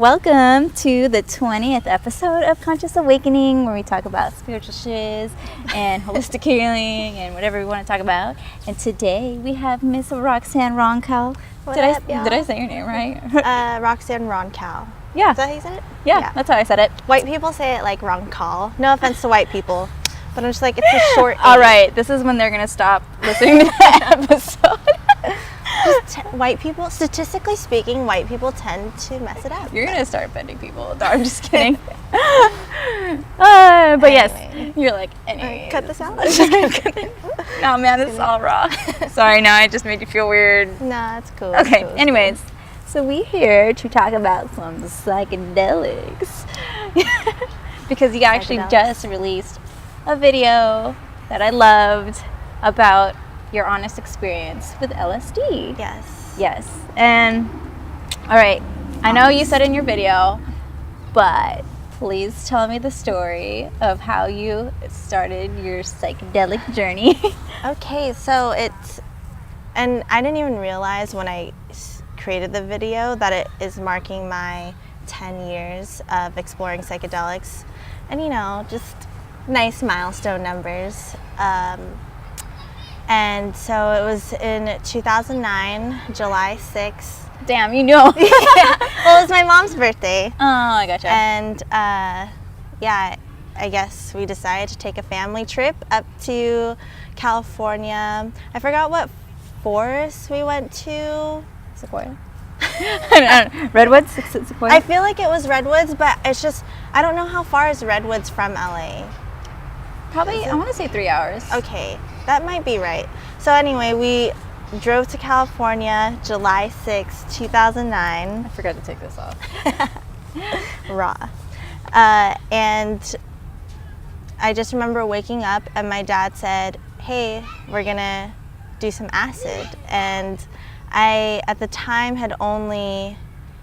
Welcome to the 20th episode of Conscious Awakening, where we talk about spiritual shiz and holistic healing and whatever we want to talk about. And today we have Miss Roxanne Roncal. Did I say your name right? Roxanne Roncal. Yeah. Is that how you said it? Yeah, that's how I said it. White people say it like Roncal. No offense to white people, but I'm just like, it's a short All right, this is when they're going to stop listening to the episode. White people, statistically speaking, white people tend to mess it up. You're going to start offending people. No, I'm just kidding. But anyway. yes, you're like, anyway. Cut this out. No, man, it's all raw. Sorry, now I just made you feel weird. Nah, it's cool. Okay, it's cool. anyways, so we're here to talk about some psychedelics. Because you actually just released a video that I loved about your honest experience with LSD. Yes. Yes. And, all right, I know you said in your video, but please tell me the story of how you started your psychedelic journey. Okay, so and I didn't even realize when I created the video that it is marking my 10 years of exploring psychedelics. And, you know, just nice milestone numbers. And so it was in 2009, July 6th. Damn, you know. Yeah. Well, it was my mom's birthday. Oh, I gotcha. And yeah, I guess we decided to take a family trip up to California. I forgot what forest we went to. Sequoia? I don't know. Redwoods? Sequoia? I feel like it was Redwoods, but it's just, I don't know how far is Redwoods from LA. Probably, I want to say 3 hours. Okay, that might be right. So anyway, we drove to California July 6, 2009. I forgot to take this off. Raw. And I just remember waking up and my dad said, hey, we're gonna do some acid. And I, at the time, had only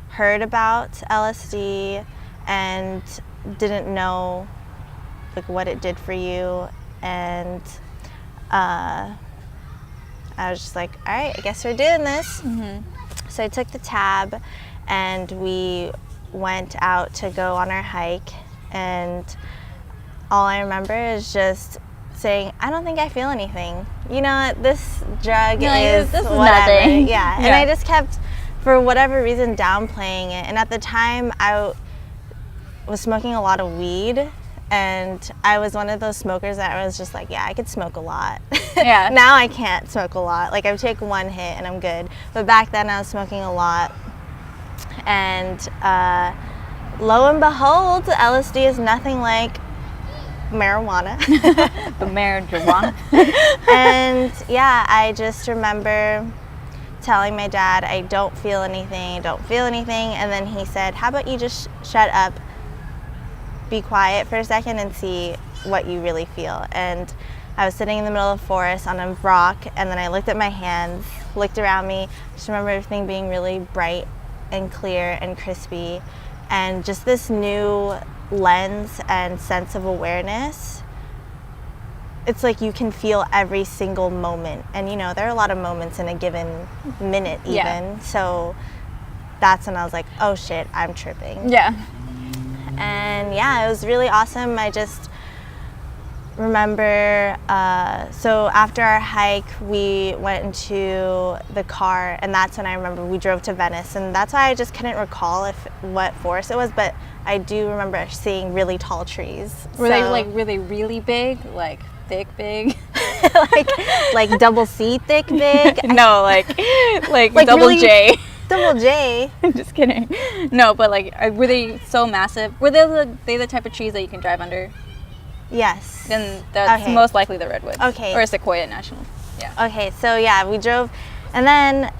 heard about LSD and didn't know like what it did for you. And I was just like, all right, I guess we're doing this. Mm-hmm. So I took the tab and we went out to go on our hike, and all I remember is just saying, I don't think I feel anything. You know, this drug is this is whatever. nothing. Yeah. And I just kept, for whatever reason, downplaying it. And at the time, I was smoking a lot of weed, and I was one of those smokers that was just like, yeah, I could smoke a lot. Yeah. Now I can't smoke a lot. Like, I would take one hit and I'm good. But back then I was smoking a lot. And lo and behold, LSD is nothing like marijuana. The marijuana. And yeah, I just remember telling my dad, I don't feel anything. And then he said, how about you just shut up, be quiet for a second and see what you really feel. And I was sitting in the middle of the forest on a rock, and then I looked at my hands, looked around me, just remember everything being really bright and clear and crispy, and just this new lens and sense of awareness. It's like you can feel every single moment, and you know, there are a lot of moments in a given minute even. Yeah. So that's when I was like, oh shit, I'm tripping. Yeah. And yeah, it was really awesome. I just remember, so after our hike, we went into the car, and that's when I remember we drove to Venice, and that's why I just couldn't recall what forest it was, but I do remember seeing really tall trees. Were they like really, really big? Like thick big? like double C thick big? No, like double really, J. Double J. I'm just kidding. No, but like, were they so massive? Were they the type of trees that you can drive under? Yes. Then that's okay. most likely the redwood. Okay. Or Sequoia National. Yeah. Okay, so yeah, we drove, and then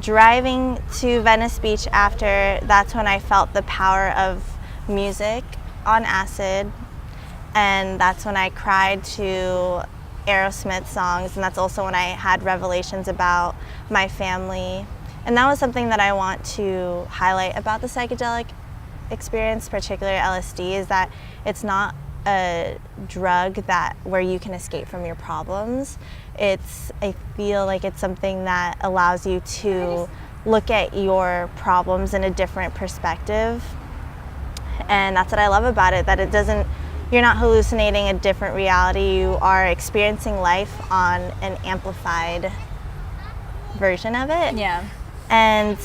driving to Venice Beach after, that's when I felt the power of music on acid, and that's when I cried to Aerosmith songs, and that's also when I had revelations about my family. And that was something that I want to highlight about the psychedelic experience, particularly LSD, is that it's not a drug where you can escape from your problems. I feel like it's something that allows you to look at your problems in a different perspective. And that's what I love about it, that it doesn't, you're not hallucinating a different reality. You are experiencing life on an amplified version of it. Yeah. And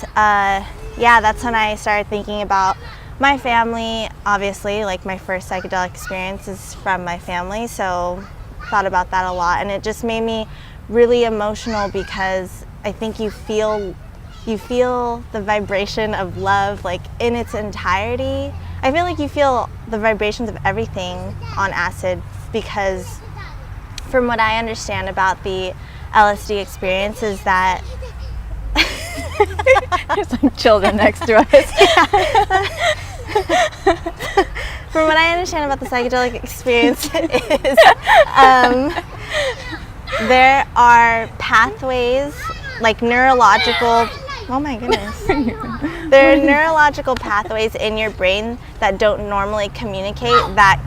that's when I started thinking about my family. Obviously, like, my first psychedelic experience is from my family, so thought about that a lot. And it just made me really emotional, because I think you feel the vibration of love, like, in its entirety. I feel like you feel the vibrations of everything on acid, because from what I understand about the LSD experience is that there's like children next to us. From what I understand about the psychedelic experience is there are pathways, like neurological, oh my goodness. There are neurological pathways in your brain that don't normally communicate, that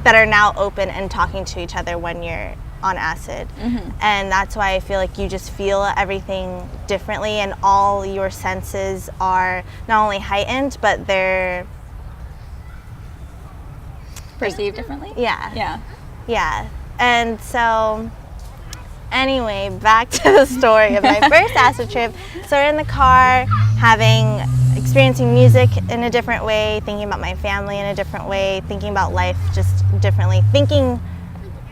are now open and talking to each other when you're on acid. Mm-hmm. And that's why I feel like you just feel everything differently, and all your senses are not only heightened, but they're perceived differently? Yeah. And so, anyway, back to the story of my first acid trip. So we're in the car, experiencing music in a different way, thinking about my family in a different way, thinking about life just differently, thinking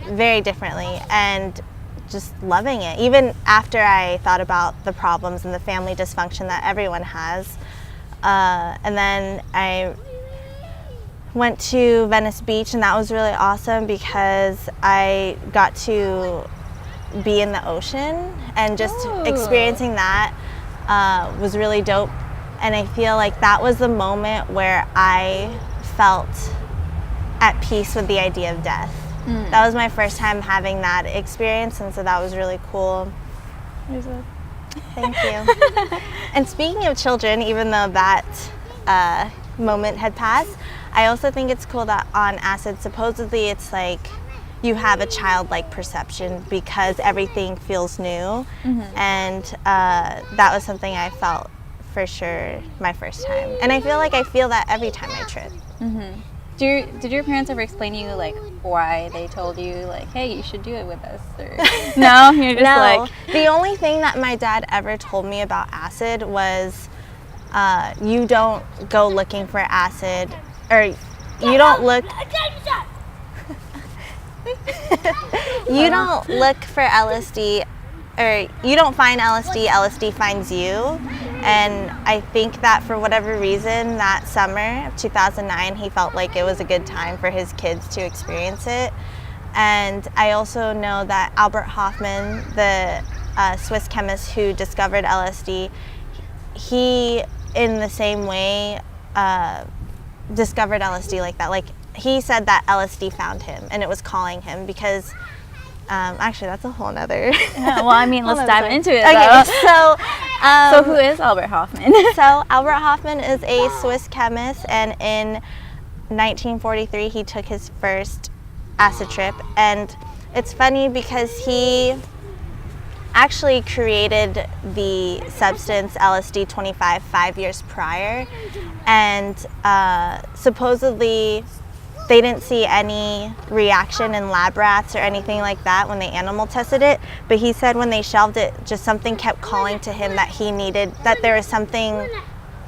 very differently, and just loving it. Even after I thought about the problems and the family dysfunction that everyone has. And then I went to Venice Beach, and that was really awesome because I got to be in the ocean, and just experiencing that was really dope. And I feel like that was the moment where I felt at peace with the idea of death. That was my first time having that experience, and so that was really cool. Thank you. And speaking of children, even though that moment had passed, I also think it's cool that on acid, supposedly it's like you have a childlike perception because everything feels new. Mm-hmm. And that was something I felt for sure my first time. And I feel like I feel that every time I trip. Mm-hmm. Did your parents ever explain to you, like, why they told you, like, hey, you should do it with us? Or no? You're just like... The only thing that my dad ever told me about acid was you don't go looking for acid, or you don't look... you don't look for LSD, or you don't find LSD, LSD finds you. And I think that for whatever reason, that summer of 2009, he felt like it was a good time for his kids to experience it. And I also know that Albert Hofmann, the Swiss chemist who discovered LSD, he, in the same way, discovered LSD like that. Like, he said that LSD found him, and it was calling him because... actually, that's a whole nother... Yeah, well, I mean, let's dive into it, okay, though. So who is Albert Hofmann? So Albert Hofmann is a Swiss chemist, and in 1943, he took his first acid trip. And it's funny because he actually created the substance LSD 25 5 years prior. And supposedly... they didn't see any reaction in lab rats or anything like that when they animal tested it, but he said when they shelved it, just something kept calling to him that he needed, that there was something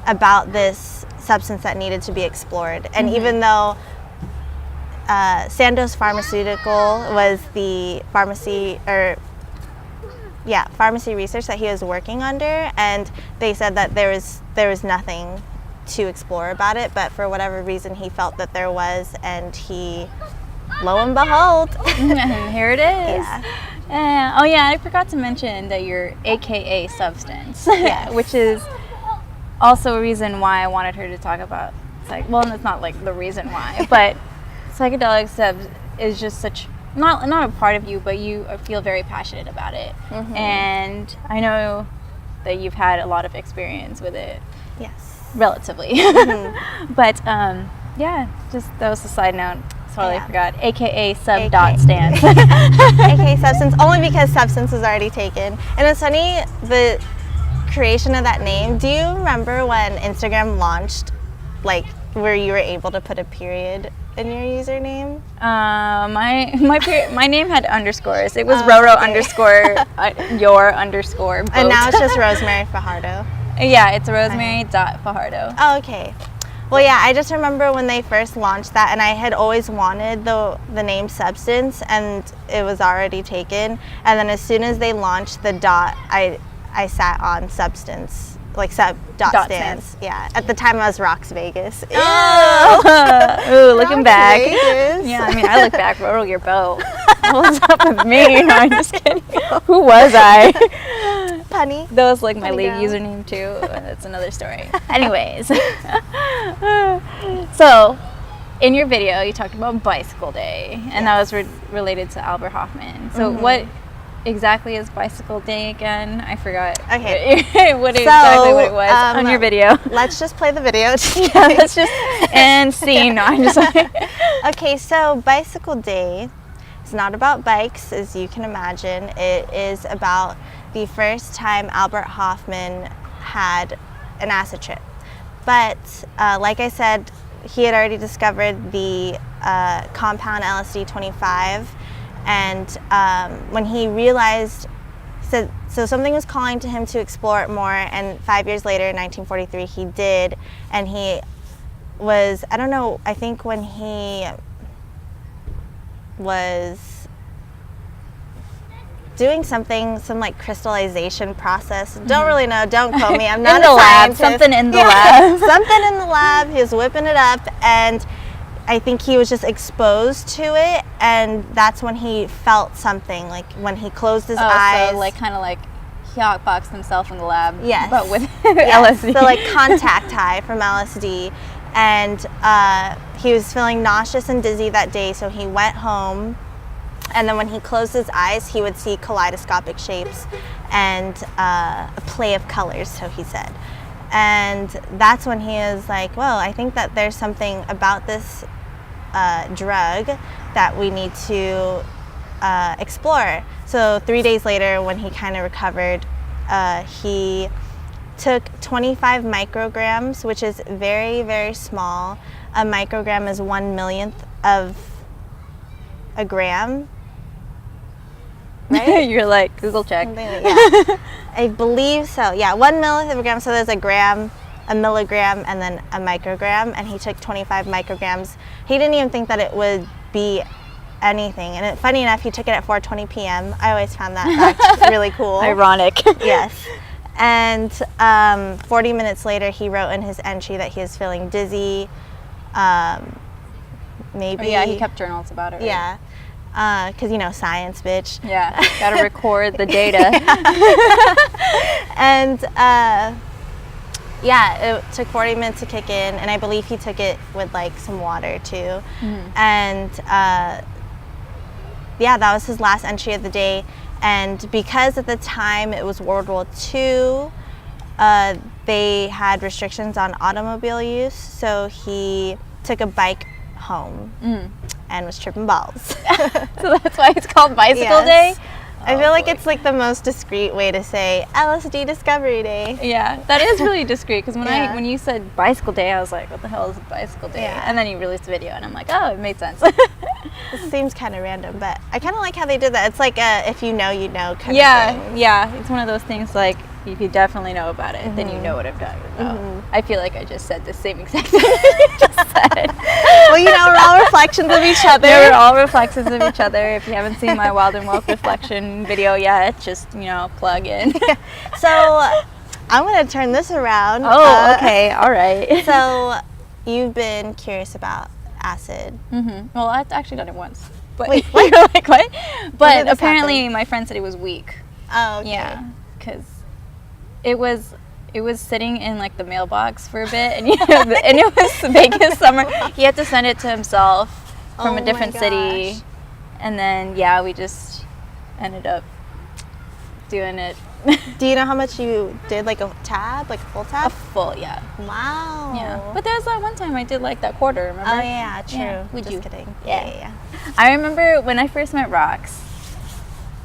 about this substance that needed to be explored. And even though Sandoz Pharmaceutical was the pharmacy research that he was working under, and they said that there was nothing to explore about it, but for whatever reason he felt that there was, and he, lo and behold, and here it is. Yeah. Oh yeah, I forgot to mention that you're a.k.a. substance, yes. Which is also a reason why I wanted her to talk about well, it's not like the reason why, but psychedelics is just such not a part of you, but you feel very passionate about it. Mm-hmm. And I know that you've had a lot of experience with it. Yes. Relatively. Mm-hmm. But yeah, just that was a side note. Totally forgot. A.k.a. sub.stance. A.k.a. substance, only because substance was already taken. And it's funny, the creation of that name, do you remember when Instagram launched, like, where you were able to put a period in your username? My name had underscores. It was Roro underscore your underscore boat. And now it's just Rosemary Fajardo. Yeah, it's rosemary.fajardo. Oh, okay. Well, yeah, I just remember when they first launched that, and I had always wanted the name Substance, and it was already taken. And then as soon as they launched the dot, I sat on Substance, like dot stands. Yeah. At the time, I was Rox Vegas. Oh, ooh, looking Rox back. Vegas. Yeah, I mean, I look back, roll your boat. What's up with me? No, I'm just kidding. Who was I? Punny. That was like my Punny league girl. username too. That's another story. Anyways, so in your video, you talked about Bicycle Day, and that was related to Albert Hofmann. So what exactly is Bicycle Day again? I forgot. Okay. What it was on your video. Let's just play the video. Yeah, let's just and scene. No, I'm just like. Okay, so Bicycle Day is not about bikes, as you can imagine. It is about the first time Albert Hofmann had an acid trip. But like I said, he had already discovered the compound LSD 25, and when he realized, so something was calling to him to explore it more, and 5 years later, in 1943, he did, and he was, I don't know, I think when he was doing some like crystallization process. Don't really know, don't quote me, I'm not in the a lab, scientist. something in the lab. Something in the lab, he was whipping it up, and I think he was just exposed to it, and that's when he felt something, like when he closed his eyes. So like kind of like he hotboxed himself in the lab, yes. but with Yes. LSD. So like contact high from LSD, and he was feeling nauseous and dizzy that day, so he went home. And then when he closed his eyes, he would see kaleidoscopic shapes and a play of colors, so he said. And that's when he is like, well, I think that there's something about this drug that we need to explore. So 3 days later, when he kind of recovered, he took 25 micrograms, which is very, very small. A microgram is 1/1,000,000th of a gram. Right? You're like, Google check. Yeah. I believe so. Yeah, 1/1,000,000th of a gram. So there's a gram, a milligram, and then a microgram. And he took 25 micrograms. He didn't even think that it would be anything. And funny enough, he took it at 4:20 p.m. I always found that fact really cool. Ironic. Yes. And 40 minutes later, he wrote in his entry that he was feeling dizzy. Maybe. Oh, yeah, he kept journals about it. Right? Yeah. Because, science, bitch. Yeah, gotta record the data. And, yeah, it took 40 minutes to kick in, and I believe he took it with, like, some water, too. And, yeah, that was his last entry of the day. And because at the time it was World War II, they had restrictions on automobile use, so he took a bike home and was tripping balls. So that's why it's called Bicycle Day? I feel like it's like the most discreet way to say LSD Discovery Day. Yeah, that is really discreet, because when you said Bicycle Day, I was like, what the hell is a Bicycle Day? Yeah. And then you released the video, and I'm like, oh, it made sense. It seems kind of random, but I kind of like how they did that. It's like a if you know, you know kind of thing. Yeah, it's one of those things like, if you definitely know about it, then you know what I'm talking about. I feel like I just said the same exact thing you just said. Well, we're all reflections of each other. Yeah, we're all reflections of each other. If you haven't seen my Wild and Woke reflection video yet, just, plug in. So, I'm going to turn this around. Oh, okay, all right. So, you've been curious about acid. Well, I've actually done it once. But Wait, what? You're like, what? But did this apparently my friend said it was weak. Oh, okay. Yeah, because it was sitting in like the mailbox for a bit, and and it was Vegas summer. He had to send it to himself from a different city, and then we just ended up doing it. Do you know how much you did, like a tab, like a full A tab? full, yeah. Wow. Yeah. But there was that one time I did like that quarter, remember? Oh yeah, true. Yeah. Would Just you? kidding. Yeah. I remember when I first met Rox,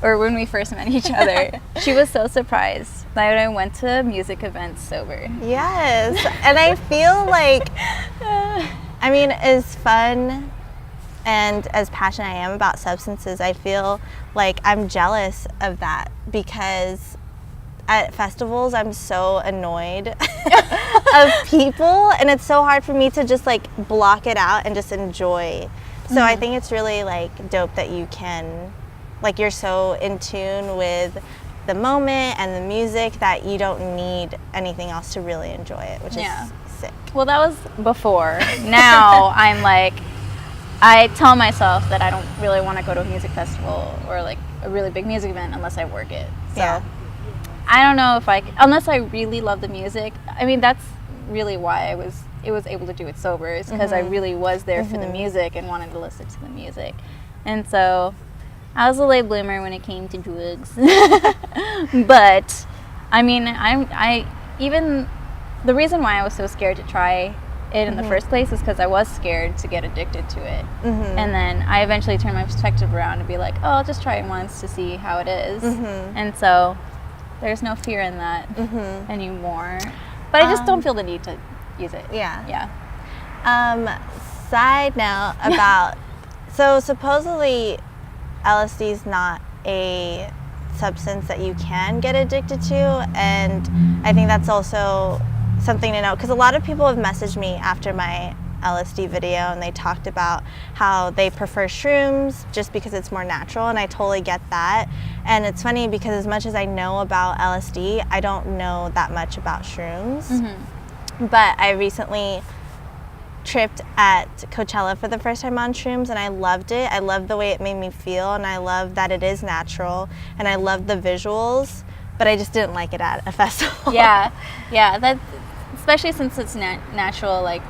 or when we first met each other, she was so surprised that I went to music events sober. Yes, and I feel like, I mean, as fun and as passionate I am about substances, I feel like I'm jealous of that, because at festivals I'm so annoyed of people, and it's so hard for me to just like block it out and just enjoy. So I think it's really like dope that you can, like, you're so in tune with the moment and the music that you don't need anything else to really enjoy it, which is sick. Well, that was before. Now I'm like, I tell myself that I don't really want to go to a music festival or like a really big music event unless I work it. So I don't know if unless I really love the music. I mean, that's really why I was able to do it sober, is because I really was there for the music and wanted to listen to the music. And so I was a late bloomer when it came to drugs. But I mean, I even the reason why I was so scared to try it in the first place is because I was scared to get addicted to it. And then I eventually turned my perspective around and be like, oh, I'll just try it once to see how it is. And so there's no fear in that anymore. But I just don't feel the need to use it. Side note about, so supposedly LSD is not a substance that you can get addicted to, and I think that's also something to know, because a lot of people have messaged me after my LSD video and they talked about how they prefer shrooms just because it's more natural, and I totally get that. And it's funny because as much as I know about LSD, I don't know that much about shrooms. But I recently tripped at Coachella for the first time on shrooms, and I loved it. I loved the way it made me feel, and I love that it is natural, and I love the visuals, but I just didn't like it at a festival. That, especially since it's natural, like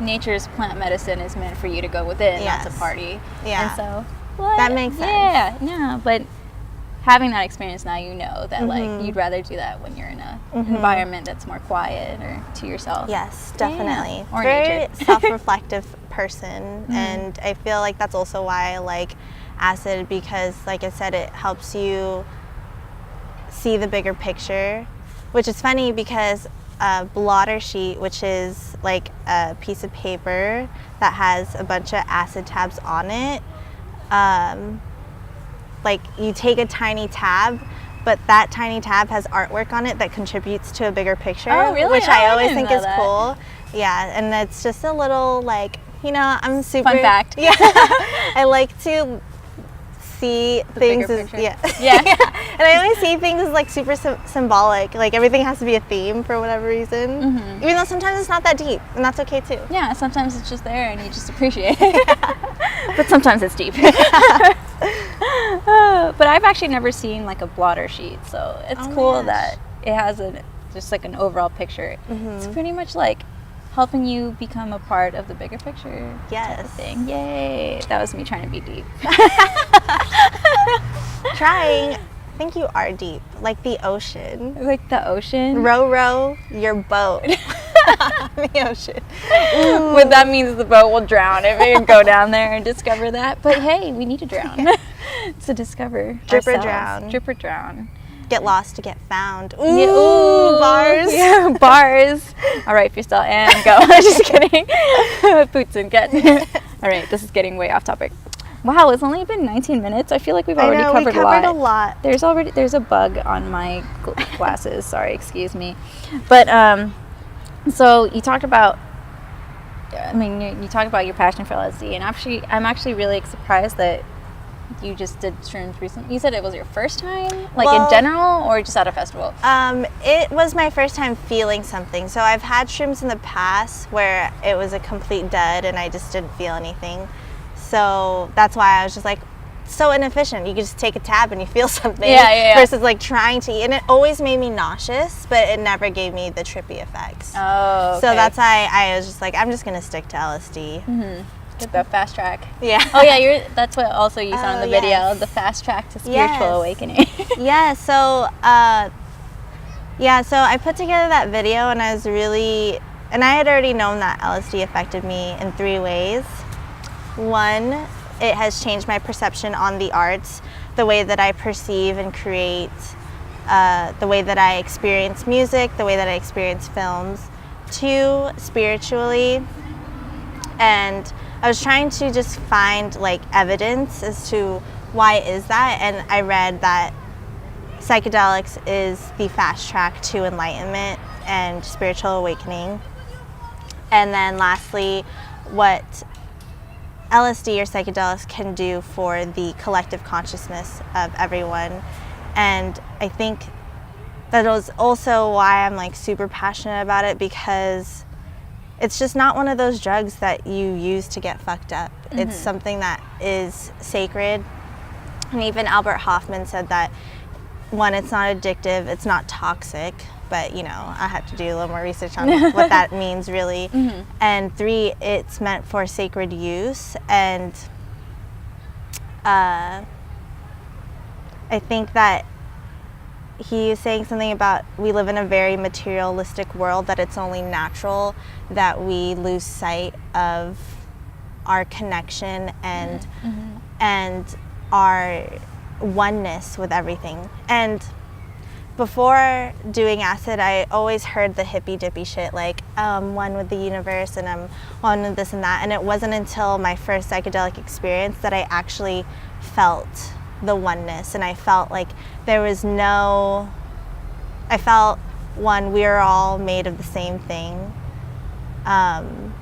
nature's plant medicine is meant for you to go within, not to party. And so that makes sense. But having that experience now, you know that like you'd rather do that when you're in a environment that's more quiet or to yourself. Yes, definitely. Or very nature. self-reflective person, and I feel like that's also why I like acid, because like I said, it helps you see the bigger picture, which is funny because a blotter sheet, which is like a piece of paper that has a bunch of acid tabs on it, like you take a tiny tab, but that tiny tab has artwork on it that contributes to a bigger picture. Oh, really? Which I always didn't think know is that. cool. Yeah, and it's just a little like, you know, I'm super... Fun fact. Yeah. I like to see The things bigger as... picture. Yeah. And I always see things as like super symbolic. Like everything has to be a theme for whatever reason. Even though sometimes it's not that deep, and that's okay too. Yeah, sometimes it's just there and you just appreciate it. But sometimes it's deep. But I've actually never seen like a blotter sheet, so it's cool that it has just like an overall picture. It's pretty much like helping you become a part of the bigger picture. Type of thing. Yay! That was me trying to be deep. Trying. I think you are deep, like the ocean. Like the ocean? Row your boat. The ocean. But that means the boat will drown if we go down there and discover that. But hey, we need to drown to discover Drip or ourselves. drown. Drip or drown. Get lost to get found. Ooh, Ooh, bars. Yeah, bars. All right, freestyle and go. Just kidding. Boots and get. All right, this is getting way off topic. Wow, it's only been 19 minutes. I feel like we've already covered a lot. There's a bug on my glasses. Sorry, excuse me. But so you talked about, you talked about your passion for LSD, and I'm actually really surprised that you just did shrooms recently. You said it was your first time, in general, or just at a festival? It was my first time feeling something. So I've had shrooms in the past where it was a complete dud and I just didn't feel anything. So that's why I was just like, so inefficient. You could just take a tab and you feel something. Versus like trying to eat. And it always made me nauseous, but it never gave me the trippy effects. Oh, okay. So that's why I was just like, I'm just going to stick to LSD. Get the fast track. Yeah. Oh yeah, that's what also you saw in the video, the fast track to spiritual awakening. So I put together that video, and I had already known that LSD affected me in 3 ways. One, it has changed my perception on the arts, the way that I perceive and create the way that I experience music, the way that I experience films, to spiritually. And I was trying to just find like evidence as to why is that, and I read that psychedelics is the fast track to enlightenment and spiritual awakening. And then lastly, what LSD or psychedelics can do for the collective consciousness of everyone. And I think that is also why I'm like super passionate about it, because it's just not one of those drugs that you use to get fucked up. Mm-hmm. It's something that is sacred. And even Albert Hofmann said that, one, it's not addictive, it's not toxic, but you know, I had to do a little more research on what that means really. Mm-hmm. And 3, it's meant for sacred use. And I think that he is saying something about, we live in a very materialistic world, that it's only natural that we lose sight of our connection and and our oneness with everything. And before doing acid, I always heard the hippy dippy shit, like, I'm one with the universe and I'm one with this and that. And it wasn't until my first psychedelic experience that I actually felt the oneness, and I felt like there was no, I felt, one, we are all made of the same thing, and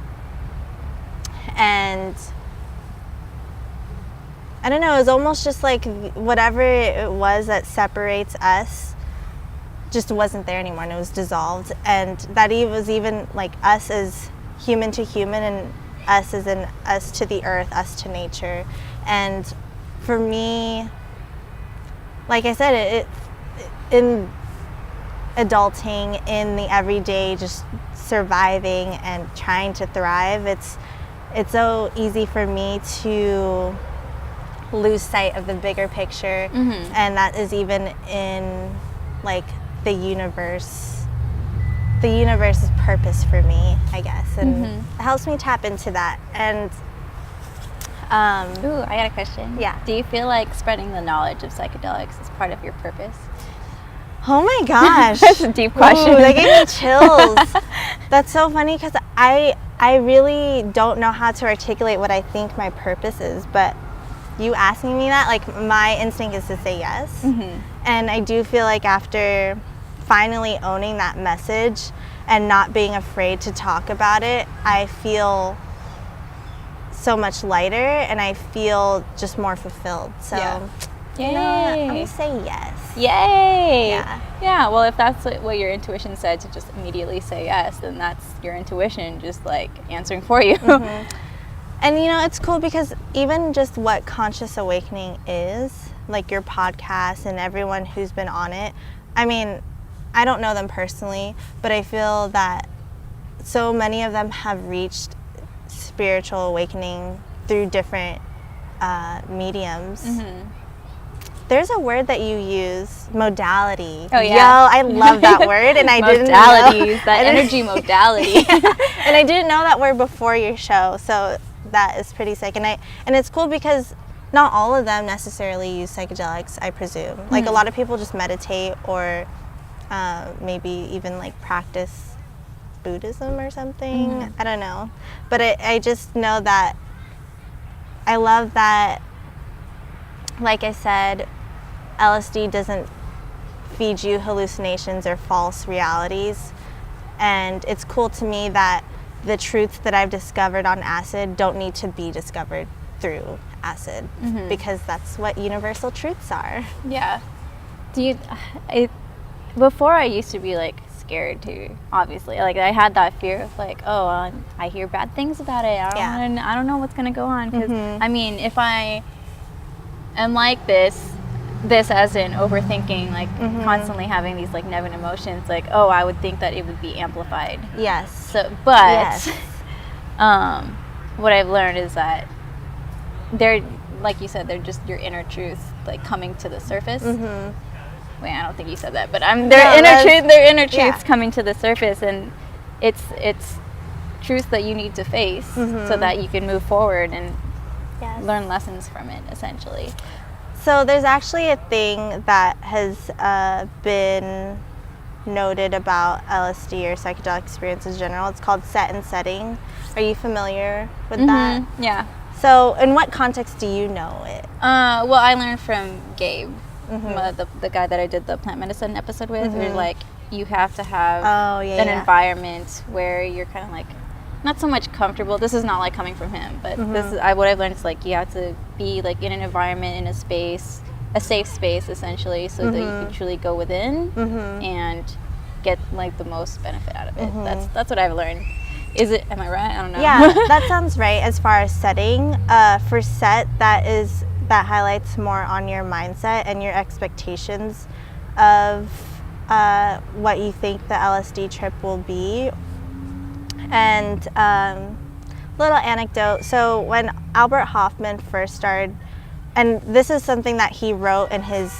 I don't know, it was almost just like whatever it was that separates us just wasn't there anymore, and it was dissolved. And that was even like us as human to human, and us as in us to the earth, us to nature. And for me, like I said, it in adulting, in the everyday, just surviving and trying to thrive, it's so easy for me to lose sight of the bigger picture. Mm-hmm. And that is even in like the universe's purpose for me, I guess, and it helps me tap into that. And ooh, I got a question. Yeah. Do you feel like spreading the knowledge of psychedelics is part of your purpose? Oh my gosh. That's a deep question. Ooh, that gave me chills. That's so funny, because I really don't know how to articulate what I think my purpose is, but you asking me that, like, my instinct is to say yes. Mm-hmm. And I do feel like after finally owning that message and not being afraid to talk about it, I feel so much lighter, and I feel just more fulfilled. So, Yay. You know, I'm gonna say yes. Yay! Yeah. Well, if that's what your intuition said, to just immediately say yes, then that's your intuition just like answering for you. Mm-hmm. And you know, it's cool because even just what conscious awakening is, like your podcast and everyone who's been on it, I mean, I don't know them personally, but I feel that so many of them have reached spiritual awakening through different mediums. Mm-hmm. There's a word that you use, modality. Oh yeah. Yo, I love that word, and I didn't know. Modalities, that energy modality. And I didn't know that word before your show, so that is pretty sick. And it's cool because not all of them necessarily use psychedelics, I presume. Like a lot of people just meditate, or maybe even like practice Buddhism or something. I don't know. But I just know that I love that, like I said, LSD doesn't feed you hallucinations or false realities. And it's cool to me that the truths that I've discovered on acid don't need to be discovered through acid, because that's what universal truths are. Yeah. Before I used to be like scared too, obviously. Like I had that fear of like, oh, I hear bad things about it. I don't know what's going to go on. Because, I mean, if I am like this as in overthinking, like constantly having these like negative emotions, like, oh, I would think that it would be amplified. Yes. So, but what I've learned is that they're, like you said, they're just your inner truth, like coming to the surface. Wait, I don't think you said that, but their inner truths coming to the surface, and it's truths that you need to face so that you can move forward and learn lessons from it, essentially. So there's actually a thing that has been noted about LSD or psychedelic experience in general. It's called set and setting. Are you familiar with that? Yeah. So in what context do you know it? Well, I learned from Gabe, the guy that I did the plant medicine episode with. Where like you have to have an environment where you're kind of like not so much comfortable. This is not like coming from him, but this is what I've learned is like you have to be like in an environment, in a space, a safe space essentially, so that you can truly go within and get like the most benefit out of it. That's what I've learned. Is it? Am I right? I don't know. Yeah, that sounds right. As far as setting, for set, that highlights more on your mindset and your expectations of what you think the LSD trip will be. And little anecdote. So when Albert Hofmann first started, and this is something that he wrote in his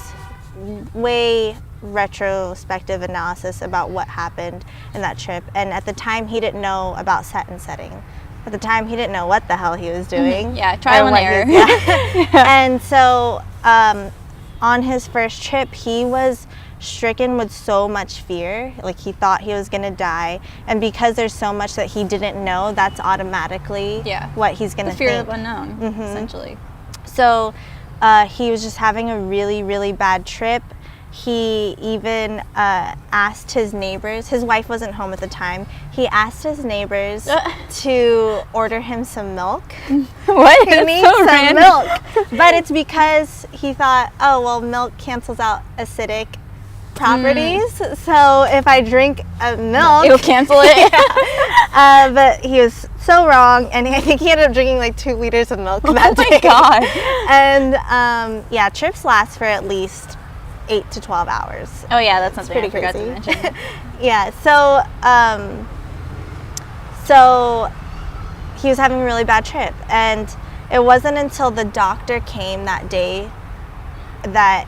way retrospective analysis about what happened in that trip, and at the time he didn't know about set and setting. At the time he didn't know what the hell he was doing. Yeah, trial and error. And so on his first trip he was stricken with so much fear, like he thought he was gonna die, and because there's so much that he didn't know, that's automatically what he's gonna think. The fear of unknown, essentially. So he was just having a really, really bad trip. He even asked his neighbors, his wife wasn't home at the time, he asked his neighbors to order him some milk. What? He needs so some milk. But it's because he thought, oh, well, milk cancels out acidic properties, so if I drink milk, it'll cancel it. But he was so wrong, and I think he ended up drinking like 2 liters of milk that day. Oh my god. And trips last for at least 8 to 12 hours. Oh yeah, that's something pretty I forgot crazy. to mention. Yeah, so he was having a really bad trip, and it wasn't until the doctor came that day that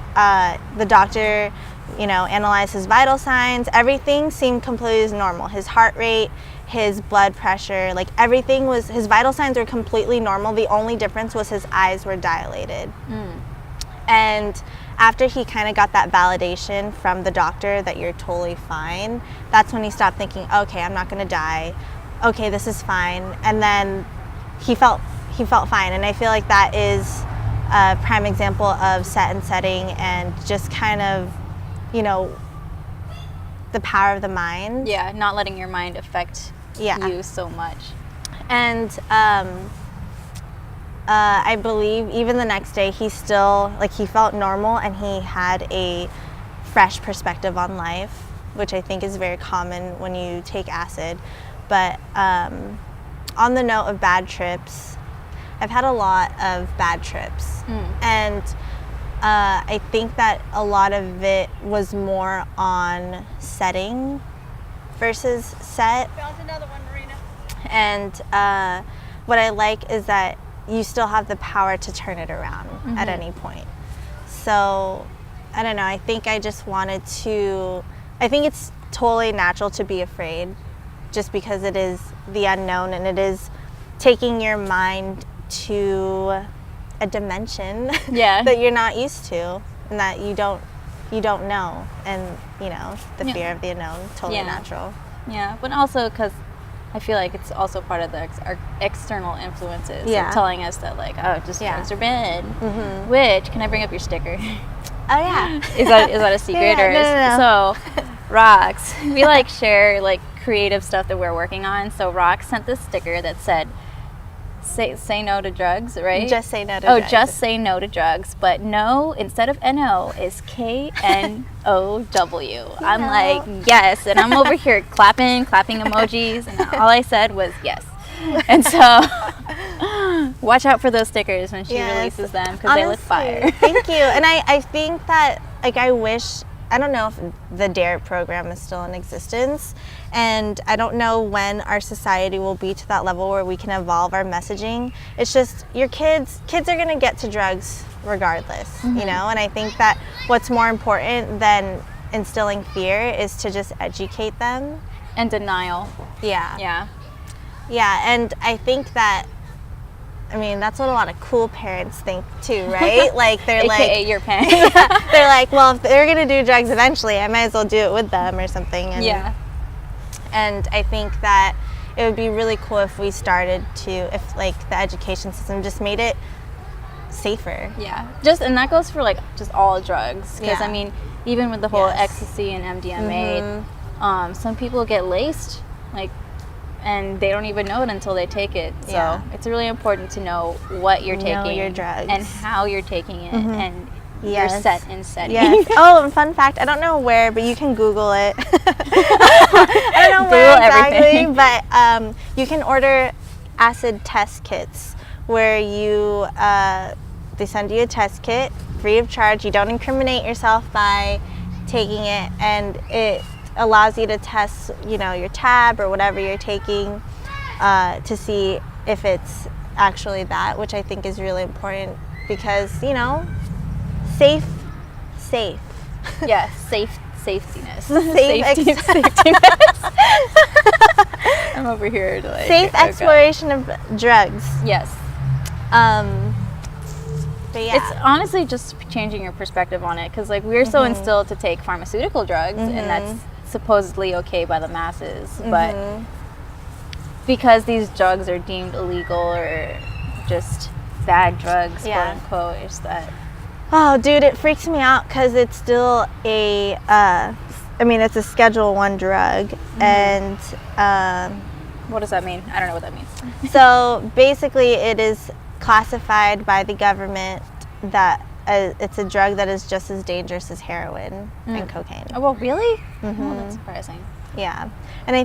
the doctor, analyzed his vital signs. Everything seemed completely normal. His heart rate, his blood pressure, like everything was, his vital signs were completely normal. The only difference was his eyes were dilated. And after he kind of got that validation from the doctor that you're totally fine, that's when he stopped thinking, okay, I'm not gonna die. Okay, this is fine. And then he felt fine. And I feel like that is a prime example of set and setting, and just kind of, the power of the mind. Yeah, not letting your mind affect you so much. And I believe even the next day he still, he felt normal, and he had a fresh perspective on life, which I think is very common when you take acid. But on the note of bad trips, I've had a lot of bad trips. And I think that a lot of it was more on setting versus set. Found another one, Marina. And what I like is that you still have the power to turn it around at any point. So, I don't know, I think I just wanted to, I think it's totally natural to be afraid, just because it is the unknown, and it is taking your mind to a dimension that you're not used to, and that you don't know, and the fear of the unknown, totally natural. Yeah, but also because I feel like it's also part of our external influences telling us that just drugs are bad. Which, can I bring up your sticker? Oh yeah. Is that a secret? No. So Rox, we share creative stuff that we're working on. So Rox sent this sticker that said, Say no to drugs, right? Just say no to drugs. Oh, just say no to drugs. But no, instead of N-O, is K-N-O-W. I'm like, yes. And I'm over here clapping emojis. And all I said was yes. And so watch out for those stickers when she releases them, because they look fire. Thank you. And I think that, I wish, I don't know if the DARE program is still in existence, and I don't know when our society will be to that level where we can evolve our messaging. It's just, your kids are going to get to drugs regardless, and I think that what's more important than instilling fear is to just educate them. And denial. Yeah. Yeah. Yeah, and I think that I mean, that's what a lot of cool parents think too, right? Like they're a.k.a. like your parents. they're like, well, if they're gonna do drugs eventually, I might as well do it with them or something. And, Yeah. And I think that it would be really cool if we started to, if like the education system just made it safer. Yeah. And that goes for like just all drugs. Because Yeah. I mean, even with the whole Yes. ecstasy and MDMA, some people get laced, like, and they don't even know it until they take it. So Yeah. it's really important to know what you're taking, Know your drugs. and how you're taking it, and your Yes. set and setting. Yes. Oh, and fun fact, I don't know where, but you can Google it. I don't know where Google exactly, everything. but you can order acid test kits where you, they send you a test kit free of charge. You don't incriminate yourself by taking it, and it allows you to test, your tab or whatever you're taking to see if it's actually that, which I think is really important because, safe. Yeah, safetiness. Safe safetiness. I'm over here to like Safe exploration of drugs. Yes. But yeah. It's honestly just changing your perspective on it, because like we're so instilled to take pharmaceutical drugs, and that's supposedly okay by the masses, but because these drugs are deemed illegal or just bad drugs, quote unquote, it's that. Oh, dude, it freaks me out because it's still it's a Schedule 1 drug, and What does that mean? I don't know what that means. so basically it is classified by the government that it's a drug that is just as dangerous as heroin and cocaine. Oh, well, really? Oh, that's surprising. Yeah. And I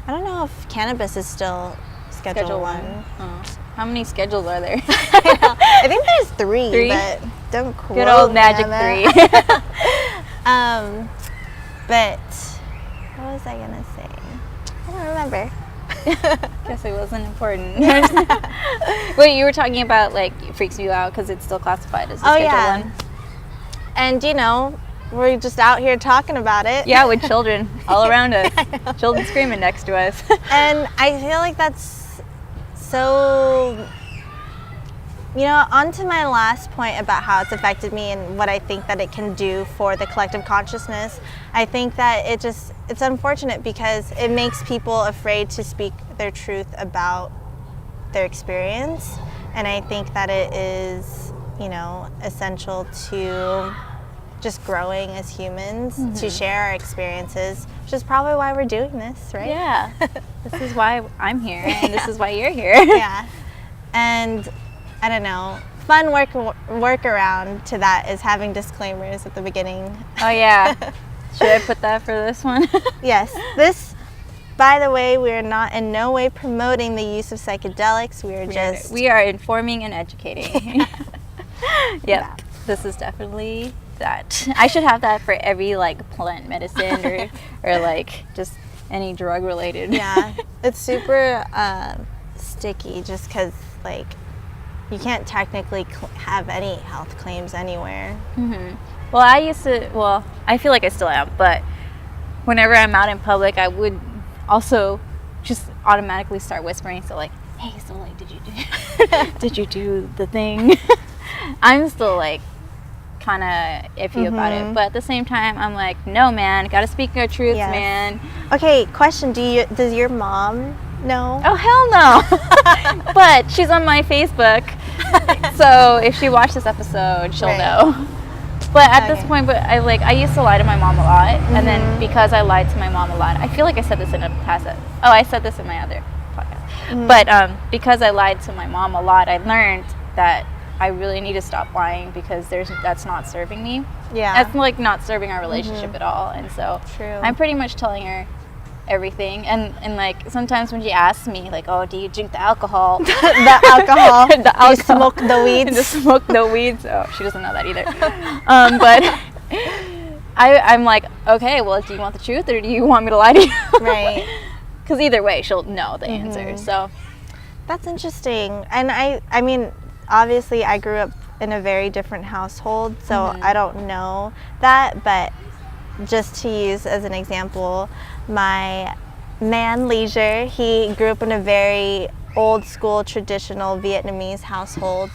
don't know if cannabis is still Schedule 1. Oh. How many schedules are there? I think there's 3, but don't quote Good old me magic on that. 3. But what was I gonna say? I don't remember. Guess it wasn't important. Wait, you were talking about like it freaks you out because it's still classified as a Schedule 1. And we're just out here talking about it. Yeah, with children all around us, children screaming next to us. And I feel like that's so. On to my last point about how it's affected me and what I think that it can do for the collective consciousness. I think that it's unfortunate because it makes people afraid to speak their truth about their experience. And I think that it is, essential to just growing as humans, to share our experiences, which is probably why we're doing this, right? Yeah. This is why I'm here, and this is why you're here. Yeah. And I don't know, fun workaround to that is having disclaimers at the beginning. Oh, yeah. Should I put that for this one? Yes. This, by the way, we are not in no way promoting the use of psychedelics. We are informing and educating. Yep. Yeah. This is definitely that. I should have that for every like plant medicine or like just any drug related. Yeah. It's super sticky just because like you can't technically have any health claims anywhere. Well, I feel like I still am, but whenever I'm out in public, I would also just automatically start whispering. So like, hey, so like, did you do the thing? I'm still like kind of iffy about it, but at the same time, I'm like, no, man, gotta speak your truth, man. Okay, question: does your mom know? Oh, hell no! But she's on my Facebook, so if she watched this episode, she'll know. But at this point, I used to lie to my mom a lot, and then because I lied to my mom a lot, I feel like I said this in a past. I said this in my other podcast. But because I lied to my mom a lot, I learned that I really need to stop lying because that's not serving me. Yeah. That's like not serving our relationship at all. And so I'm pretty much telling her everything. And like sometimes when she asks me like, oh, do you drink the alcohol? The alcohol. The alcohol. You smoke the weeds. To smoke the weeds. Oh, she doesn't know that either. But I'm like, okay, well, do you want the truth or do you want me to lie to you? Right. Because either way, she'll know the answer. So that's interesting. And I mean, obviously I grew up in a very different household, so I don't know that, but just to use as an example, my man Leisure, he grew up in a very old school traditional Vietnamese household.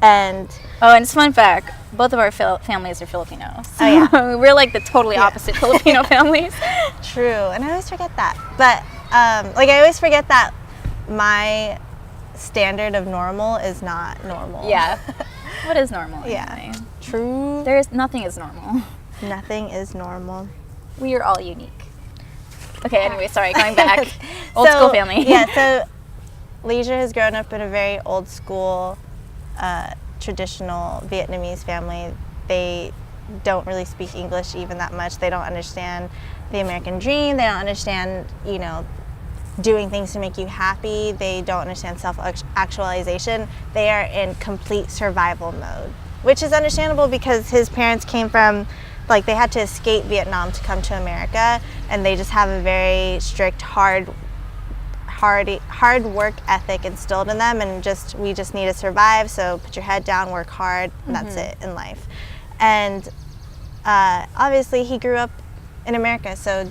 And it's fun fact, both of our families are Filipino. So we're like the totally opposite Filipino families. True, and I always forget that. But like I always forget that my standard of normal is not normal. Yeah. What is normal? Yeah. True. Nothing is normal. Nothing is normal. We are all unique. Okay, anyway, sorry, going back. Old school family. Yeah, so Leisure has grown up in a very old school, traditional Vietnamese family. They don't really speak English even that much. They don't understand the American dream. They don't understand, you know, doing things to make you happy. They don't understand self-actualization. They are in complete survival mode, which is understandable because his parents came from, like, they had to escape Vietnam to come to America, and they just have a very strict, hard work ethic instilled in them, and we just need to survive, so put your head down, work hard, and that's it in life. And obviously he grew up in America, so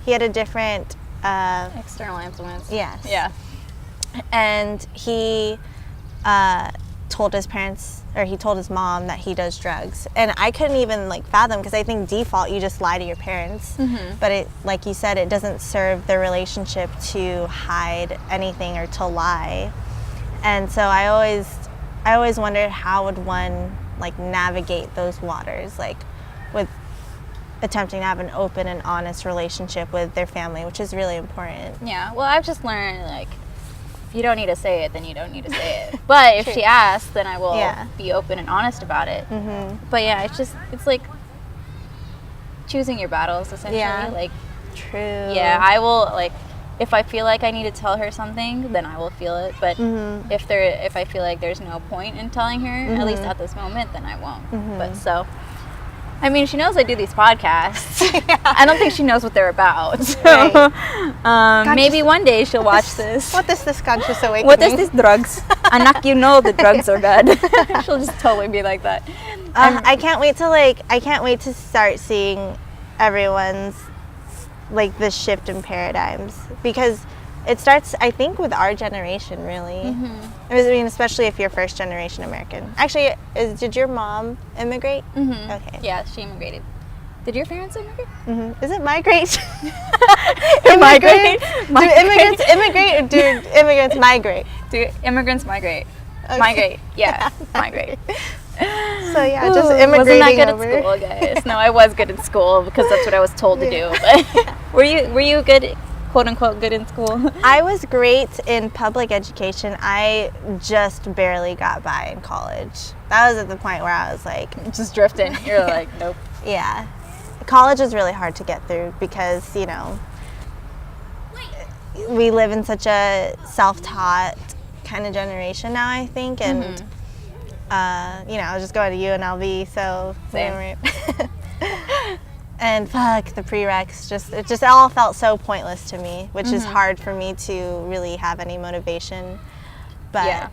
he had a different external influence. Yes. Yeah. And he told his parents, or he told his mom, that he does drugs. And I couldn't even like fathom, because I think default you just lie to your parents. But it, like you said, it doesn't serve the relationship to hide anything or to lie. And so I always wondered, how would one like navigate those waters, like with attempting to have an open and honest relationship with their family, which is really important. Yeah, well, I've just learned, like, if you don't need to say it, then you don't need to say it. But if she asks, then I will be open and honest about it. But yeah, it's like choosing your battles, essentially. Yeah. Like, true. Yeah, I will, like, if I feel like I need to tell her something, then I will feel it. But if I feel like there's no point in telling her, at least at this moment, then I won't. But so, I mean, she knows I do these podcasts. I don't think she knows what they're about. So, maybe one day she'll watch this. What is this conscious awakening? What is this drugs? Anak, you know the drugs are bad. She'll just totally be like that. I can't wait to start seeing everyone's, like, the shift in paradigms, because it starts, I think, with our generation, really. I mean, especially if you're first generation American. Actually, did your mom immigrate? Okay. Yeah, she immigrated. Did your parents immigrate? Is it migrate? Migrate? Do immigrants immigrate, or do immigrants migrate? Do immigrants migrate? Okay. Migrate, yeah, migrate. So yeah, just immigrating. Wasn't that good over. at school, guys? No, I was good at school because that's what I was told to do. But were you good, quote unquote, good in school? I was great in public education. I just barely got by in college. That was at the point where I was like, just drifting. You're like, nope. Yeah, college is really hard to get through because, you know, we live in such a self-taught kind of generation now, I think, and you know, I was just going to UNLV, so same. And fuck the prereqs, it just all felt so pointless to me, which is hard for me to really have any motivation. But yeah.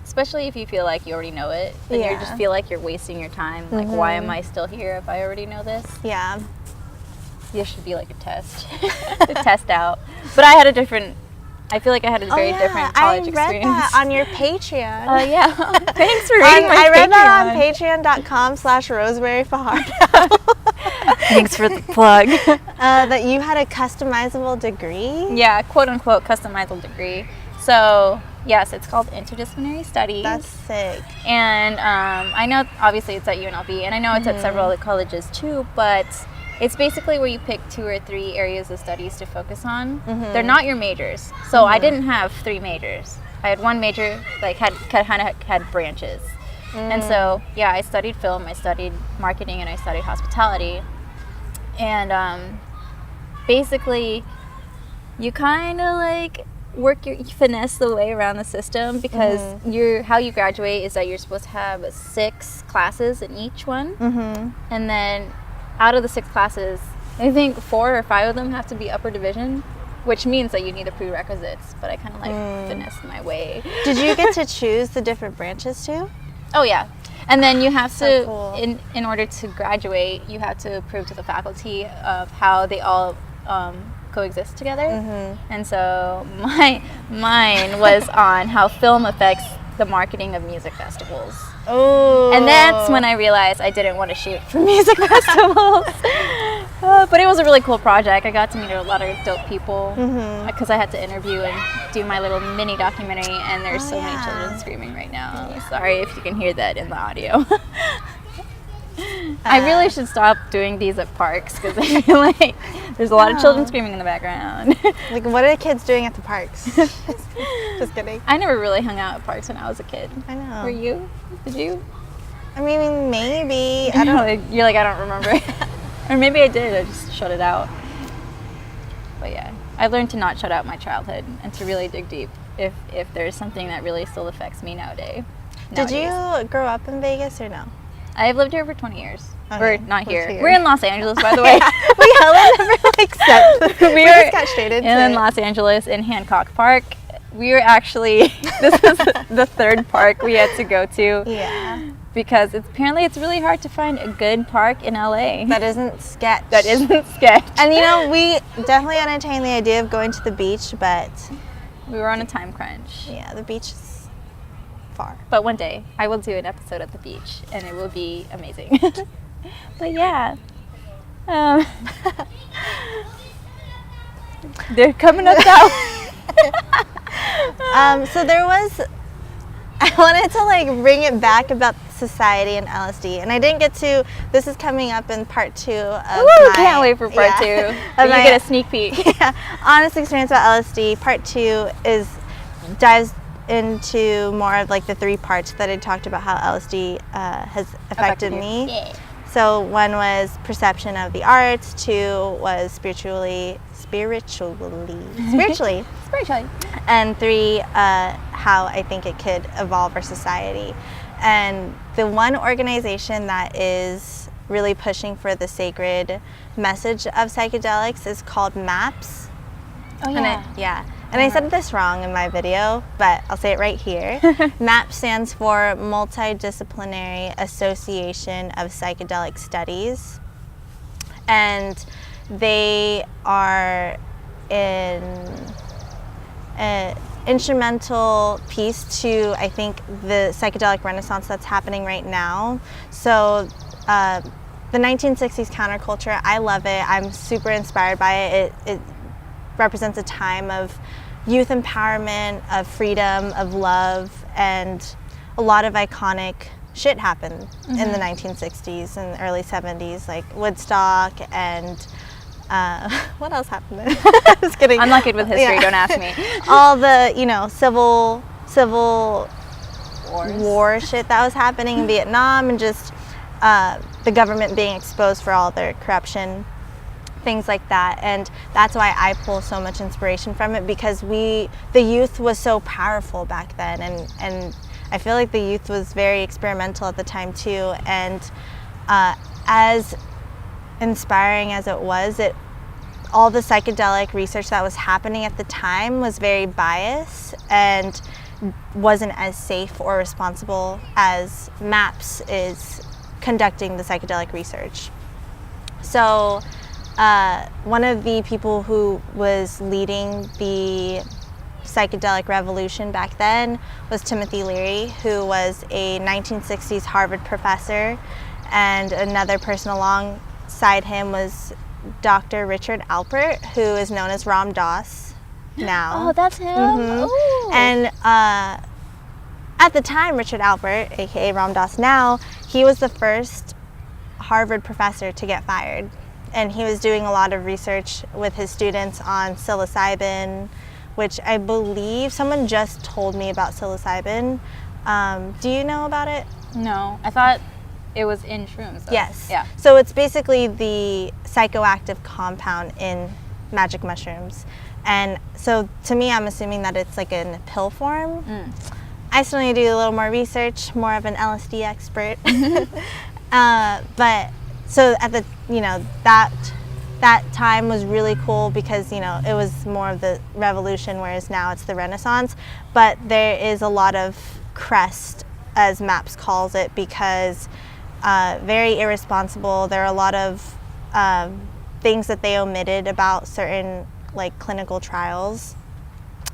Especially if you feel like you already know it, and you just feel like you're wasting your time. Like, why am I still here if I already know this? Yeah. This should be like a test to test out. But I had I feel like I had a very different college experience. I read that on your Patreon. Oh, yeah. Thanks for reading my Patreon. I read that on patreon.com/rosemaryfajardo. Thanks for the plug. That you had a customizable degree? Yeah, quote unquote customizable degree. So, yes, it's called interdisciplinary studies. That's sick. And I know, obviously, it's at UNLV, and I know it's at several other colleges too, but it's basically where you pick 2 or 3 areas of studies to focus on. They're not your majors. So I didn't have 3 majors. I had 1 major, like had branches. And so, yeah, I studied film, I studied marketing, and I studied hospitality. And basically, you kind of like finesse the way around the system, because how you graduate is that you're supposed to have 6 classes in each one. And then out of the 6 classes, I think 4 or 5 of them have to be upper division, which means that you need the prerequisites, but I kind of like finessed my way. Did you get to choose the different branches too? Oh yeah. And then you have to, cool. in order to graduate, you have to prove to the faculty of how they all coexist together. And so mine was on how film affects the marketing of music festivals. Oh. And that's when I realized I didn't want to shoot for music festivals. But it was a really cool project. I got to meet a lot of dope people because I had to interview and do my little mini documentary, and there's so many children screaming right now. Sorry if you can hear that in the audio. I really should stop doing these at parks because I feel like there's a lot of children screaming in the background. Like, what are the kids doing at the parks? Just kidding. I never really hung out at parks when I was a kid. I know. Were you? Did you? I mean, maybe. I don't know. You're like, I don't remember. Or maybe I did. I just shut it out. But yeah, I learned to not shut out my childhood and to really dig deep if there's something that really still affects me nowadays. Did you grow up in Vegas or no? I've lived here for 20 years. Okay. We're not here. We're in Los Angeles, by the way. Helen never accepted. We just got straight into in Los Angeles in Hancock Park. We were actually, this is the third park we had to go to. Yeah. Because apparently it's really hard to find a good park in LA. That isn't sketch. That isn't sketch. And you know, we definitely entertained the idea of going to the beach, but we were on a time crunch. Yeah, the beach is far. But one day I will do an episode at the beach and it will be amazing. But yeah. They're coming up that way. So there was, I wanted to like bring it back about society and LSD, and I didn't get to. This is coming up in part 2 of can't wait for part 2. But you get a sneak peek. Yeah, honest experience about LSD. Part 2 dives into more of like the 3 parts that I talked about how LSD has affected me. Yeah. So 1 was perception of the arts, 2 was spiritually, and 3 how I think it could evolve our society. And the one organization that is really pushing for the sacred message of psychedelics is called MAPS. Oh yeah. And I said this wrong in my video, but I'll say it right here. MAPS stands for Multidisciplinary Association of Psychedelic Studies. And they are an instrumental piece to, I think, the psychedelic renaissance that's happening right now. So the 1960s counterculture, I love it. I'm super inspired by it. It represents a time of youth empowerment, of freedom, of love, and a lot of iconic shit happened in the 1960s and early 70s, like Woodstock and what else happened then? Just kidding. I'm not good with history, don't ask me. All the, civil war shit that was happening in Vietnam, and just the government being exposed for all their corruption, things like that. And that's why I pull so much inspiration from it, because the youth was so powerful back then, and I feel like the youth was very experimental at the time too. And as inspiring as it was, all the psychedelic research that was happening at the time was very biased and wasn't as safe or responsible as MAPS is conducting the psychedelic research. So one of the people who was leading the psychedelic revolution back then was Timothy Leary, who was a 1960s Harvard professor, and another person alongside him was Dr. Richard Alpert, who is known as Ram Dass now. Oh, that's him? Ooh. And at the time, Richard Alpert, a.k.a. Ram Dass now, he was the first Harvard professor to get fired. And he was doing a lot of research with his students on psilocybin, which I believe someone just told me about psilocybin. Do you know about it? No, I thought it was in shrooms, though. Yes. Yeah. So it's basically the psychoactive compound in magic mushrooms. And so to me, I'm assuming that it's like in pill form. I still need to do a little more research, more of an LSD expert. But so at the, that time was really cool because, it was more of the revolution, whereas now it's the Renaissance. But there is a lot of crest, as MAPS calls it, because very irresponsible. There are a lot of things that they omitted about certain like clinical trials,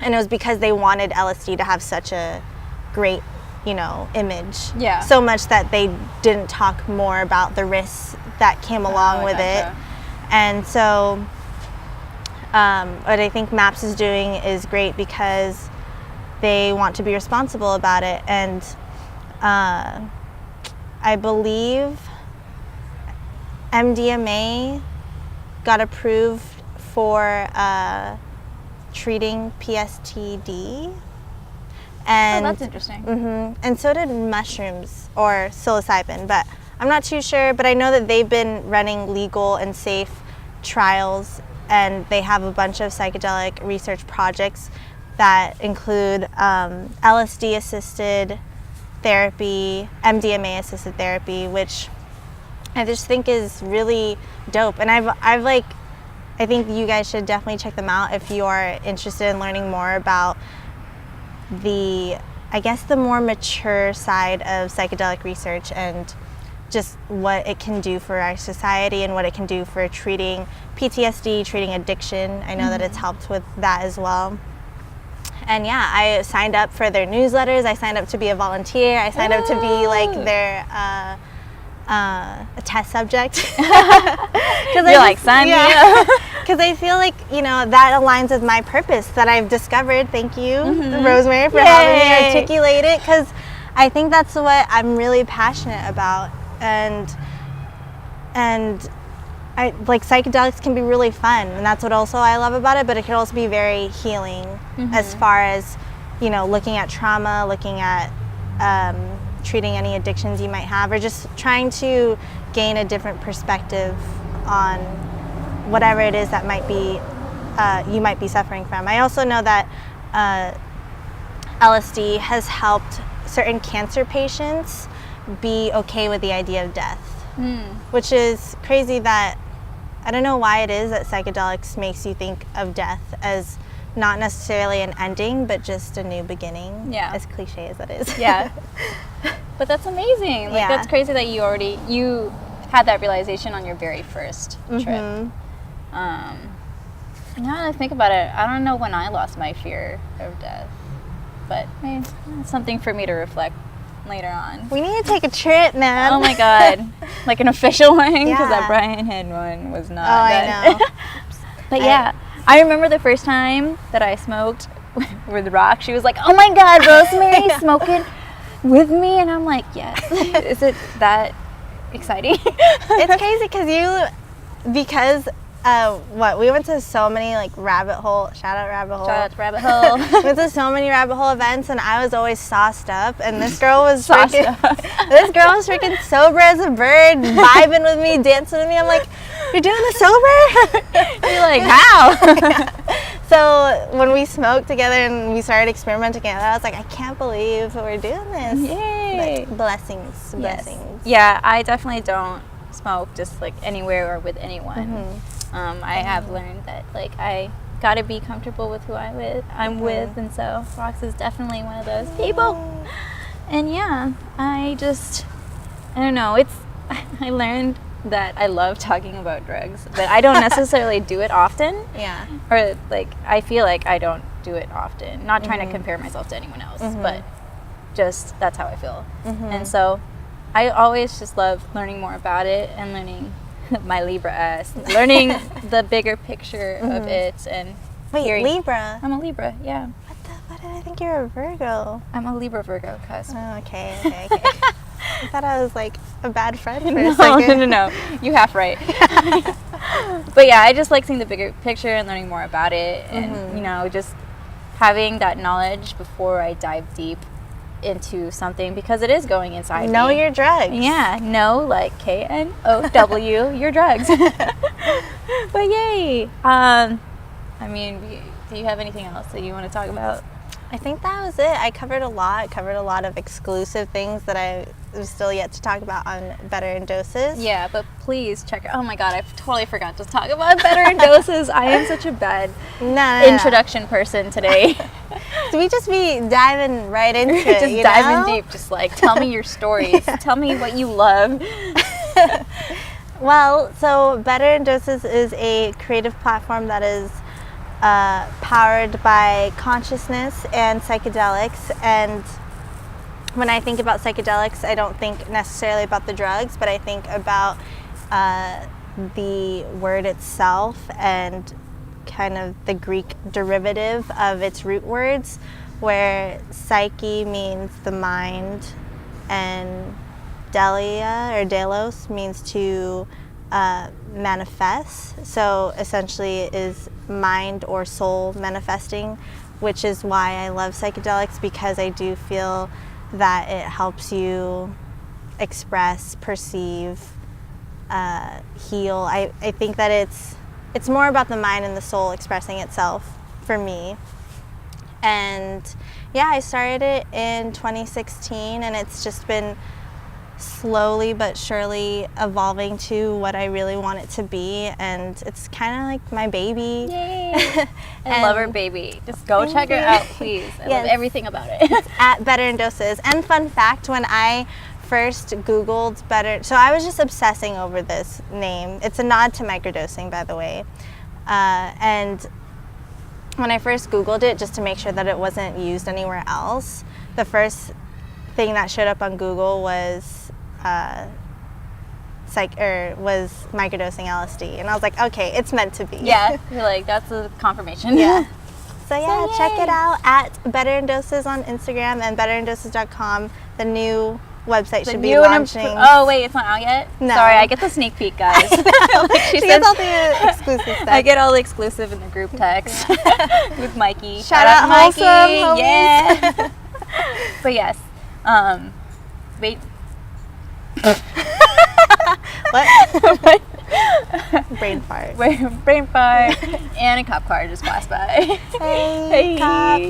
and it was because they wanted LSD to have such a great, you know, image. Yeah. So much that they didn't talk more about the risks that came along with it. And so what I think MAPS is doing is great because they want to be responsible about it. And I believe MDMA got approved for treating PSTD. And, that's interesting. And so did mushrooms or psilocybin, but I'm not too sure. But I know that they've been running legal and safe trials, and they have a bunch of psychedelic research projects that include LSD-assisted therapy, MDMA-assisted therapy, which I just think is really dope. And I think you guys should definitely check them out if you are interested in learning more about the more mature side of psychedelic research and just what it can do for our society and what it can do for treating PTSD, treating addiction. I know that it's helped with that as well. And yeah, I signed up for their newsletters. I signed up to be a volunteer. I signed up to be like their a test subject. You're like, sign me up. Because I feel like, you know, that aligns with my purpose that I've discovered. Thank you, Rosemary, for helping me articulate it. Because I think that's what I'm really passionate about. And I like psychedelics can be really fun, and that's what also I love about it. But it can also be very healing, as far as, you know, looking at trauma, looking at treating any addictions you might have, or just trying to gain a different perspective on whatever it is that might be you might be suffering from. I also know that LSD has helped certain cancer patients be okay with the idea of death, which is crazy. That I don't know why it is that psychedelics makes you think of death as not necessarily an ending, but just a new beginning. Yeah. As cliche as that is. Yeah. But that's amazing. Like, that's crazy that you had that realization on your very first trip. Now that I think about it, I don't know when I lost my fear of death, but maybe it's something for me to reflect later on. We need to take a trip, man. Oh my God. Like an official one? Because that Brian Head one was not. Oh, I know. But yeah, I remember the first time that I smoked with Rox. She was like, "Oh my God, Rosemary, smoking with me?" And I'm like, yes. Is it that exciting? It's crazy because we went to so many like shout out rabbit hole. We went to so many rabbit hole events, and I was always sauced up, and this girl was freaking sober as a bird, vibing with me, dancing with me. I'm like, "You're doing this sober?" You're like, "How?" So when we smoked together and we started experimenting together, I was like, I can't believe we're doing this. Yay. Like, blessings. Yeah, I definitely don't smoke just like anywhere or with anyone. I have learned that like I gotta be comfortable with who I'm with, and so Rox is definitely one of those people. And yeah, I don't know. I learned that I love talking about drugs, but I don't necessarily do it often. Yeah. Or like I feel like I don't do it often. Not trying to compare myself to anyone else, but just that's how I feel. And so I always just love learning more about it and learning my Libra ass, learning the bigger picture of it. And wait, Libra? I'm a Libra, yeah. What did I think you were a Virgo? I'm a Libra Virgo cusp. Oh, okay. I thought I was like a bad friend for a second. No. You half right. But yeah, I just like seeing the bigger picture and learning more about it, and you know, just having that knowledge before I dive deep into something, because it is going inside know me. Your drugs. Yeah, know like KNOW your drugs. But yay. I mean, do you have anything else that you want to talk about? I think that was it. I covered a lot of exclusive things that I was still yet to talk about on Better in Doses. Yeah, but please check. Oh my God, I totally forgot to talk about Better in Doses. I am such a bad introduction person today. So we just be diving right into it, just diving deep. Just like, tell me your stories. Tell me what you love. Well, so Better in Doses is a creative platform that is powered by consciousness and psychedelics. And when I think about psychedelics, I don't think necessarily about the drugs, but I think about the word itself and kind of the Greek derivative of its root words, where psyche means the mind and delia or delos means to manifest. So essentially it is mind or soul manifesting, which is why I love psychedelics, because I do feel that it helps you express, perceive, heal. I think that it's more about the mind and the soul expressing itself for me. And yeah, I started it in 2016, and it's just been slowly but surely evolving to what I really want it to be, and it's kind of like my baby. Yay! I love her baby. Just go check her out, please. I love everything about it. It's at Better in Doses. And fun fact, when I first Googled Better, so I was just obsessing over this name. It's a nod to microdosing, by the way. And when I first Googled it, just to make sure that it wasn't used anywhere else, the first thing that showed up on Google was was microdosing LSD, and I was like, okay, it's meant to be. Yeah, you're like, that's a confirmation. Yeah. So yeah, check it out at Better in Doses on Instagram and betterinDoses.com. The new website should be launching. Oh wait, it's not out yet? No. Sorry, I get the sneak peek, guys. She gets all the exclusive stuff. I get all the exclusive in the group text with Mikey. Shout out Mikey. Wholesome, yeah. But yes, wait. What? Brain fart. Brain fart. And a cop car just passed by. Hey, cop.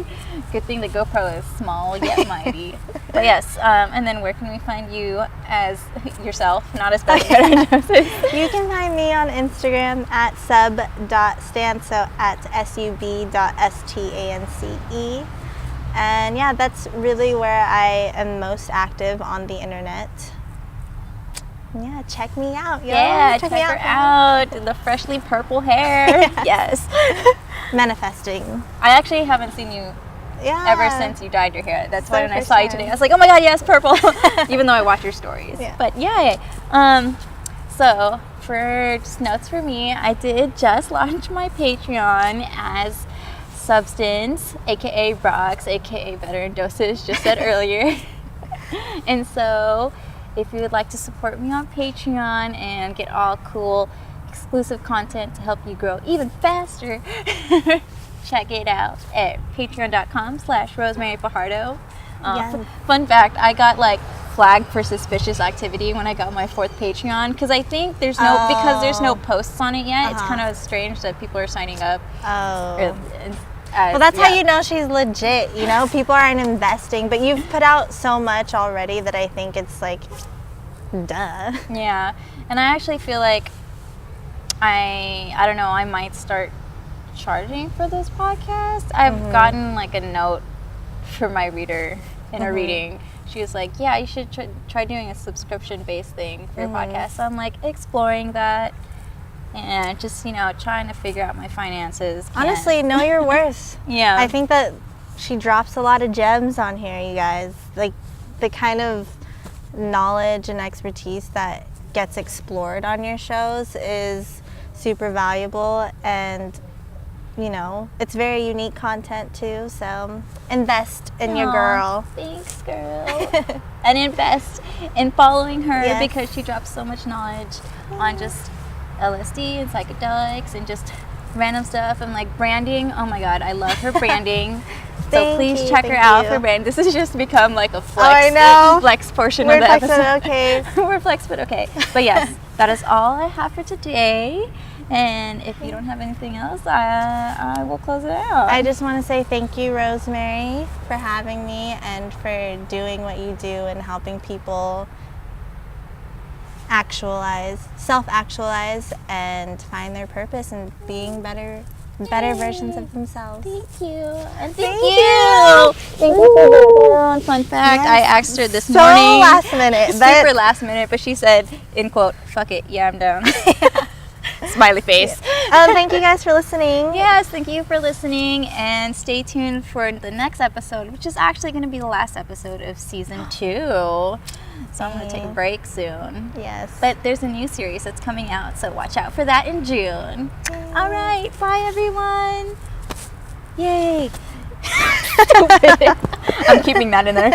Good thing the GoPro is small yet mighty. But yes, and then where can we find you as yourself, not as Better in Doses? You can find me on Instagram at sub.stance, so at sub.stance. And yeah, that's really where I am most active on the internet. Yeah, check me out, y'all. Yeah, check her out. The freshly purple hair. Yes. Manifesting. I actually haven't seen you ever since you dyed your hair. That's why when I saw you today, I was like, oh my god, yes, purple. Even though I watch your stories. Yeah. But yeah. So for just notes for me, I did just launch my Patreon as Substance, a.k.a. Rox, a.k.a. Better in Doses, just said earlier. And so if you would like to support me on Patreon and get all cool exclusive content to help you grow even faster, check it out at patreon.com/RosemaryFajardo. Fun fact, I got like flagged for suspicious activity when I got my 4th Patreon, because I think there's no posts on it yet. It's kind of strange that people are signing up. Well, that's how you know she's legit, you know? People aren't investing, but you've put out so much already that I think it's like, duh. Yeah, and I actually feel like I don't know, I might start charging for this podcast. I've gotten like a note from my reader in a reading. She was like, yeah, you should try doing a subscription-based thing for your podcast. So I'm like exploring that. And just, trying to figure out my finances. Honestly, know your worth. Yeah. I think that she drops a lot of gems on here, you guys. Like, the kind of knowledge and expertise that gets explored on your shows is super valuable. And, it's very unique content, too. So, invest in your girl. Thanks, girl. And invest in following her because she drops so much knowledge on just LSD and psychedelics and just random stuff and like branding. Oh my god, I love her branding. So please check her out for brand. This has just become like a flex portion of the episode. We're flex but okay. But yes, that is all I have for today. And if you don't have anything else, I will close it out. I just want to say thank you, Rosemary, for having me and for doing what you do and helping people self-actualize and find their purpose and being better versions of themselves. Thank you. And thank you. Thank you for the fun fact. I asked her this morning. Last minute. Super last minute, but she said, in quote, fuck it, yeah, I'm down. smiley face. Thank you guys for listening. Yes, thank you for listening, and stay tuned for the next episode, which is actually going to be the last episode of season 2. So I'm going to take a break soon. Yes. But there's a new series that's coming out, so watch out for that in June. All right, bye everyone. Yay. I'm keeping that in there.